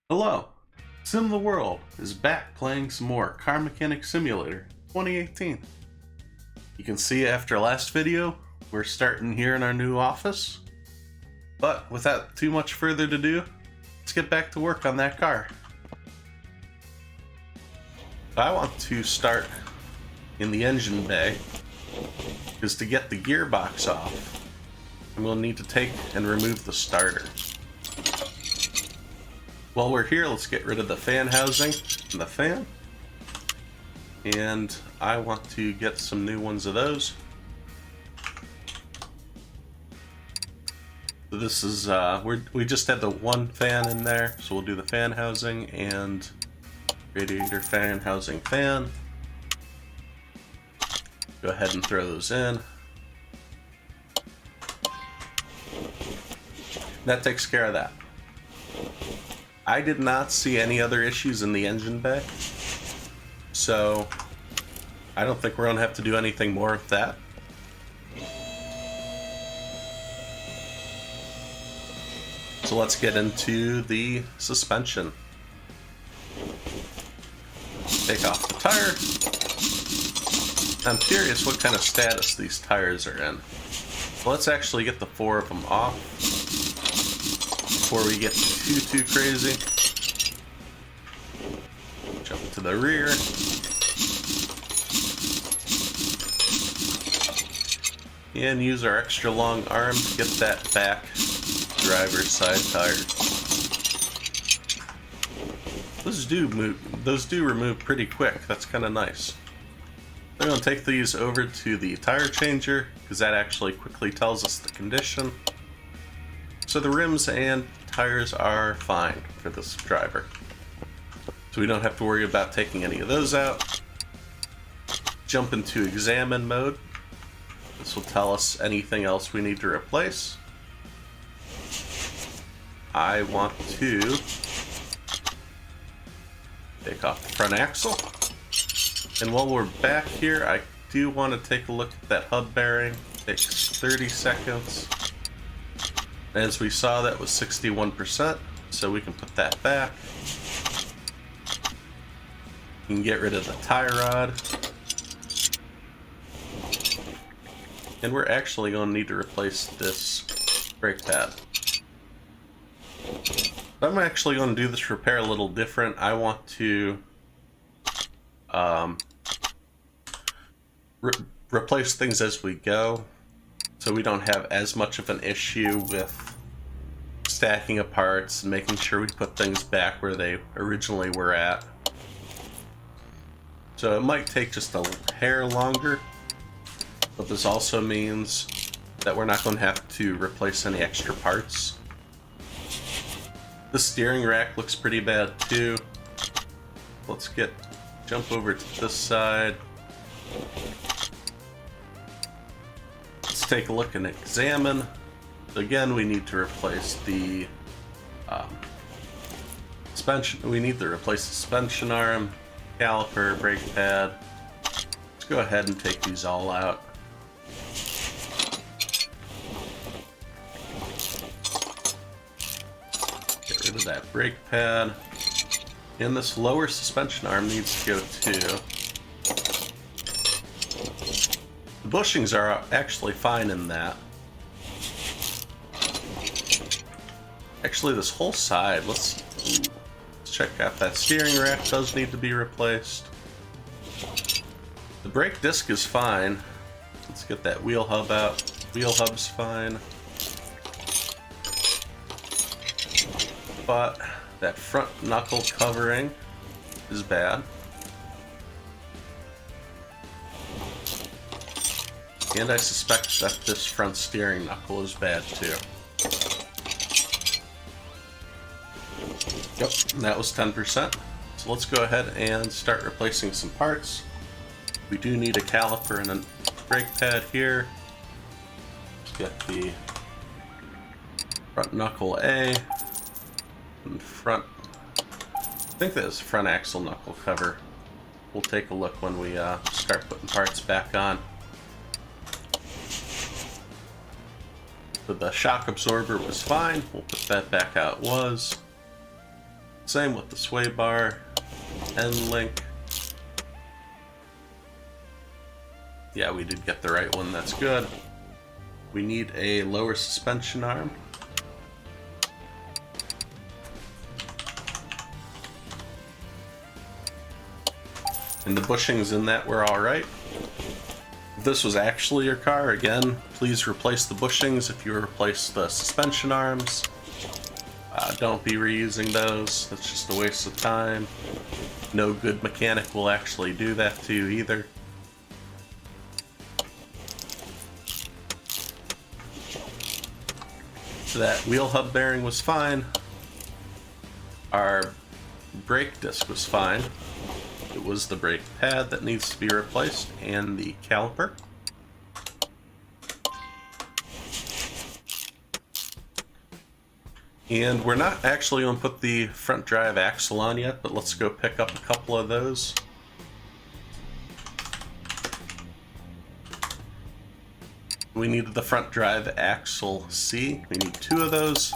Hello! SimTheWorld is back playing some more Car Mechanic Simulator 2018. You can see after last video, we're starting here in our new office. But without too much further to do, let's get back to work on that car. I want to start in the engine bay, because to get the gearbox off, I'm going to need to take and remove the starter. While we're here, let's get rid of the fan housing and the fan. And I want to get some new ones of those. So this is, we just had the one fan in there, so we'll do the fan housing and radiator fan housing fan. Go ahead and throw those in. That takes care of that. I did not see any other issues in the engine bay, so I don't think we're going to have to do anything more with that. So let's get into the suspension. Take off the tire. I'm curious what kind of status these tires are in. So let's actually get the 4 of them off before we get too crazy. Jump to the rear. And use our extra long arm to get that back driver's side tire. Those do remove pretty quick. That's kind of nice. I'm going to take these over to the tire changer, because that actually quickly tells us the condition. So the rims and tires are fine for this driver. So we don't have to worry about taking any of those out. Jump into examine mode. This will tell us anything else we need to replace. I want to take off the front axle. And while we're back here, I do want to take a look at that hub bearing. It takes 30 seconds. As we saw, that was 61%, so we can put that back. You can get rid of the tie rod. And we're actually going to need to replace this brake pad. I'm actually going to do this repair a little different. I want to replace things as we go, so we don't have as much of an issue with stacking of parts and making sure we put things back where they originally were at. So it might take just a hair longer, but this also means that we're not going to have to replace any extra parts. The steering rack looks pretty bad too. Let's jump over to this side. Let's take a look and examine. Again, we need to replace the suspension. We need to replace the suspension arm, caliper, brake pad. Let's go ahead and take these all out. Get rid of that brake pad. And this lower suspension arm needs to go too. The bushings are actually fine in that. Actually, this whole side, let's check out that steering rack. Does need to be replaced. The brake disc is fine. Let's get that wheel hub out. Wheel hub's fine. But that front knuckle covering is bad. And I suspect that this front steering knuckle is bad too. Yep, that was 10%. So let's go ahead and start replacing some parts. We do need a caliper and a brake pad here. Let's get the front knuckle A and front, I think that is front axle knuckle cover. We'll take a look when we start putting parts back on. So the shock absorber was fine. We'll put that back how it was. Same with the sway bar, end link. Yeah, we did get the right one, that's good. We need a lower suspension arm. And the bushings in that were alright. If this was actually your car, again, please replace the bushings if you replace the suspension arms. Don't be reusing those, that's just a waste of time. No good mechanic will actually do that to you either. That wheel hub bearing was fine. Our brake disc was fine. It was the brake pad that needs to be replaced and the caliper. And we're not actually going to put the front drive axle on yet, but let's go pick up a couple of those. We needed the front drive axle C. We need 2 of those.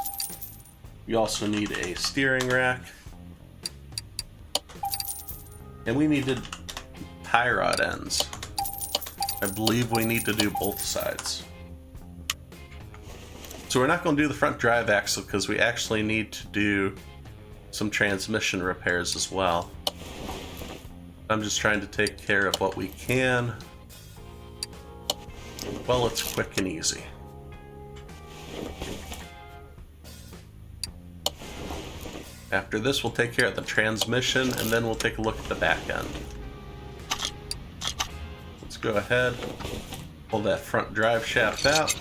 We also need a steering rack. And we needed tie rod ends. I believe we need to do both sides. So we're not going to do the front drive axle because we actually need to do some transmission repairs as well. I'm just trying to take care of what we can. Well, it's quick and easy. After this, we'll take care of the transmission, and then we'll take a look at the back end. Let's go ahead, pull that front drive shaft out,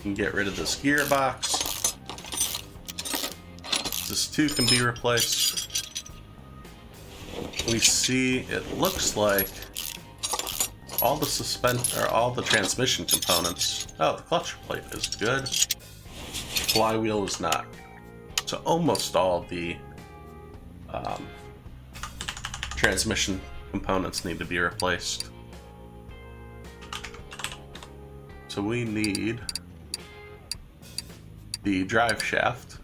and get rid of this gearbox. This too can be replaced. We see it looks like all the transmission components. Oh, the clutch plate is good. Flywheel is not. So almost all the transmission components need to be replaced. So we need the drive shaft.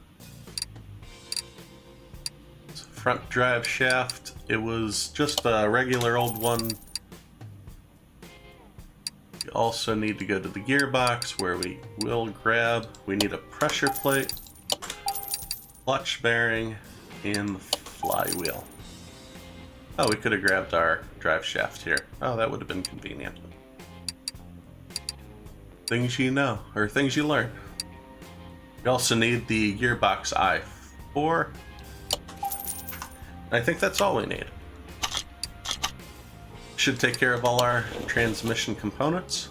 It's a front drive shaft. It was just a regular old one. We also need to go to the gearbox where we will grab. We need a pressure plate, clutch bearing, and the flywheel. Oh, we could have grabbed our drive shaft here. Oh, that would have been convenient. Things you know, or things you learn. We also need the gearbox I4. I think that's all we need. Should take care of all our transmission components.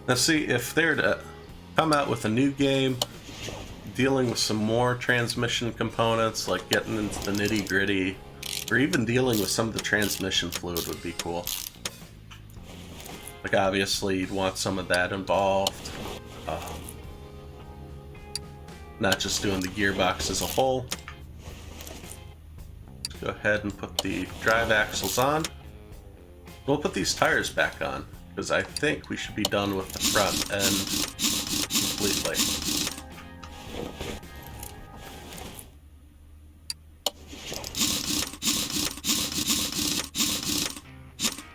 Let's see if they're to come out with a new game dealing with some more transmission components, like getting into the nitty-gritty, or even dealing with some of the transmission fluid would be cool. Like, obviously you'd want some of that involved. Not just doing the gearbox as a whole. Let's go ahead and put the drive axles on. We'll put these tires back on, because I think we should be done with the front end completely.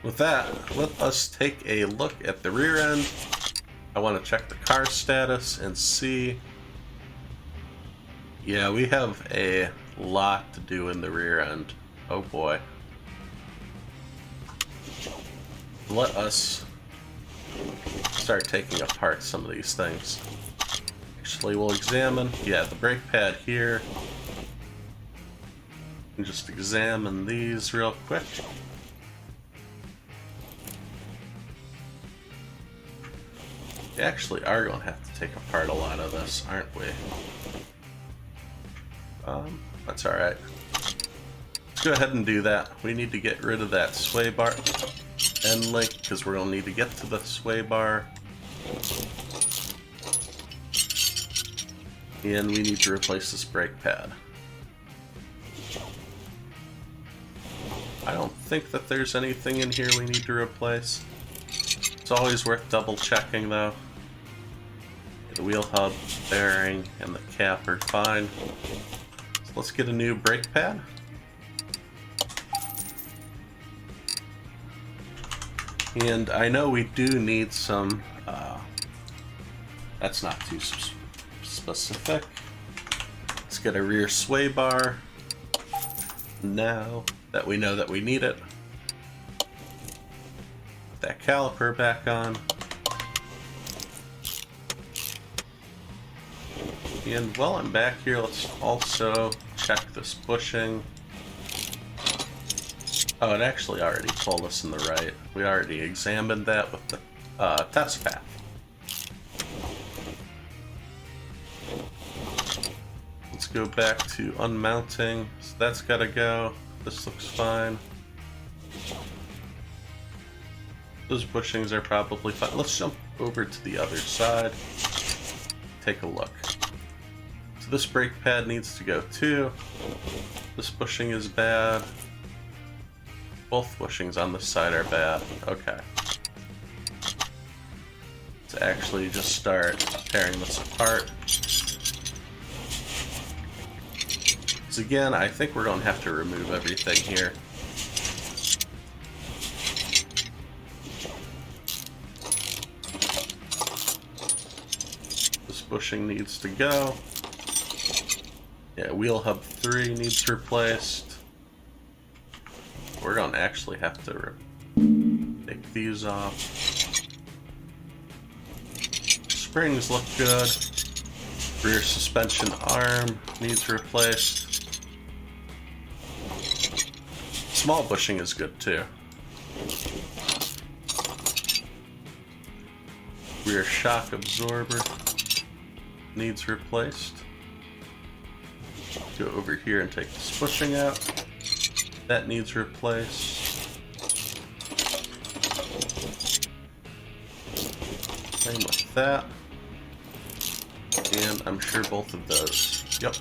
With that, let us take a look at the rear end. I want to check the car status and see. Yeah, we have a lot to do in the rear end. Oh boy. Let us start taking apart some of these things. Actually, we'll examine, yeah, the brake pad here. And just examine these real quick. We actually are going to have to take apart a lot of this, aren't we? That's alright. Let's go ahead and do that. We need to get rid of that sway bar end link, because we're going to need to get to the sway bar. And we need to replace this brake pad. I don't think that there's anything in here we need to replace. It's always worth double checking though. The wheel hub, bearing, and the cap are fine. So let's get a new brake pad. And I know we do need some, that's not too specific. Let's get a rear sway bar now that we know that we need it. Put that caliper back on. And while I'm back here, let's also check this bushing. Oh, it actually already told us in the right. We already examined that with the test path. Let's go back to unmounting. So that's gotta go. This looks fine. Those bushings are probably fine. Let's jump over to the other side. Take a look. So this brake pad needs to go too. This bushing is bad. Both bushings on this side are bad. Okay. Let's actually just start tearing this apart. So again, I think we're going to have to remove everything here. This bushing needs to go. Yeah, wheel hub 3 needs replaced. We're going to actually have to take these off. Springs look good. Rear suspension arm needs replaced. Small bushing is good too. Rear shock absorber needs replaced. Go over here and take this bushing out. That needs replaced. Same with that. And I'm sure both of those. Yep.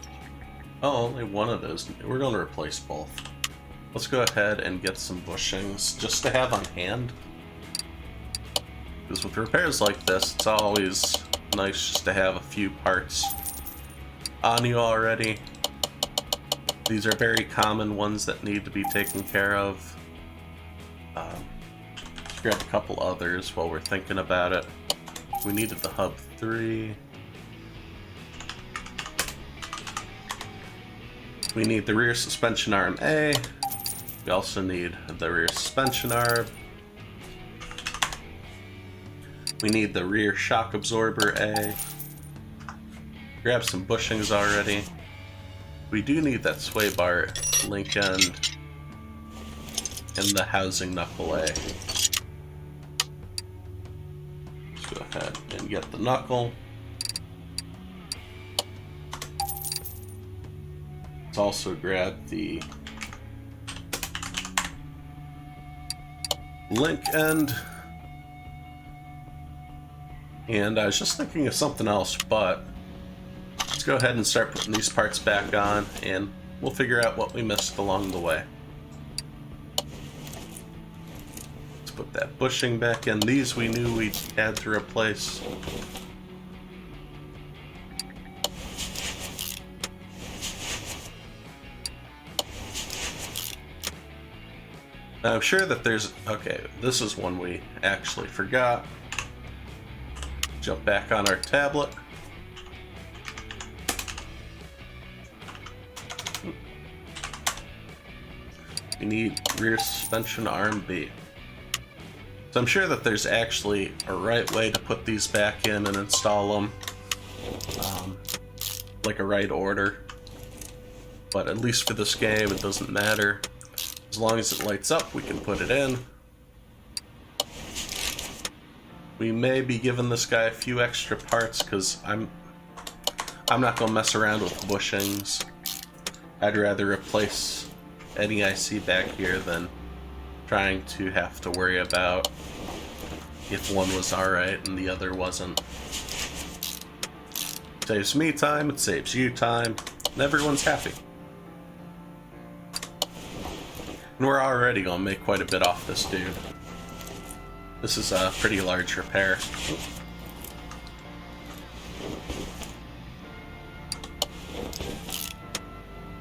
Oh, only one of those. We're going to replace both. Let's go ahead and get some bushings just to have on hand. Because with repairs like this, it's always nice just to have a few parts on you already. These are very common ones that need to be taken care of. Let's grab a couple others while we're thinking about it. We needed the hub 3. We need the rear suspension arm A. We also need the rear suspension arm. We need the rear shock absorber A. Grab some bushings already. We do need that sway bar link end and the housing knuckle A. Let's go ahead and get the knuckle. Let's also grab the link end. And I was just thinking of something else, but let's go ahead and start putting these parts back on, and we'll figure out what we missed along the way. Let's put that bushing back in. These we knew we had to replace. Now I'm sure that there's... Okay, this is one we actually forgot. Jump back on our tablet. We need rear suspension arm B. So I'm sure that there's actually a right way to put these back in and install them, like a right order. But at least for this game, it doesn't matter. As long as it lights up, we can put it in. We may be giving this guy a few extra parts because I'm not gonna mess around with bushings. I'd rather replace any I see back here than trying to have to worry about if one was alright and the other wasn't. Saves me time, it saves you time, and everyone's happy. And we're already gonna make quite a bit off this dude. This is a pretty large repair.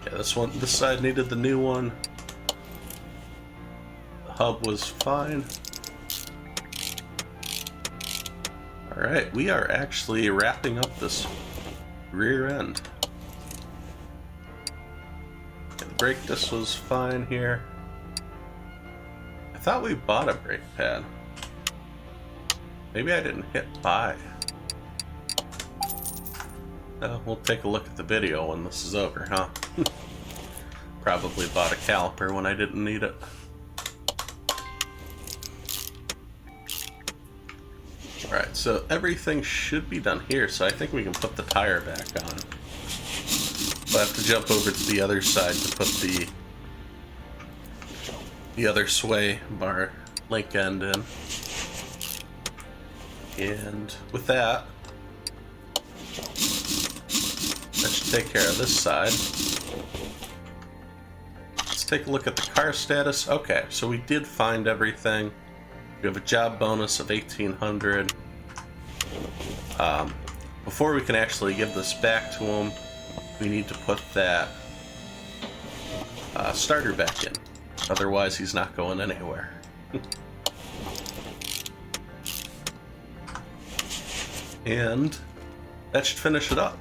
Yeah, this side needed the new one. The hub was fine. Alright, we are actually wrapping up this rear end. The brake disc was fine here. I thought we bought a brake pad. Maybe I didn't hit buy. We'll take a look at the video when this is over, huh? Probably bought a caliper when I didn't need it. Alright, so everything should be done here, so I think we can put the tire back on. But I have to jump over to the other side to put the other sway bar link end in. And with that should take care of this side. Let's take a look at the car status. Okay, so we did find everything. We have a job bonus of 1,800. Before we can actually give this back to him, we need to put that starter back in. Otherwise, he's not going anywhere. And that should finish it up.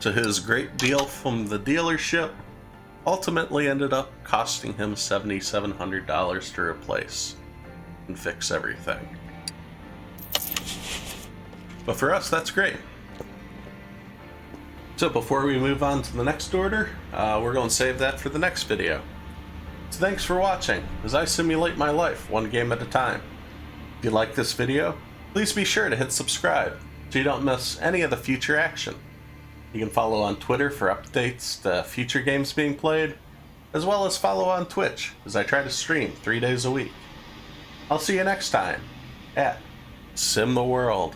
So his great deal from the dealership ultimately ended up costing him $7,700 to replace and fix everything. But for us, that's great. So before we move on to the next order, we're going to save that for the next video. So thanks for watching as I simulate my life one game at a time. If you like this video, please be sure to hit subscribe so you don't miss any of the future action. You can follow on Twitter for updates to future games being played, as well as follow on Twitch as I try to stream 3 days a week. I'll see you next time at SimTheWorld.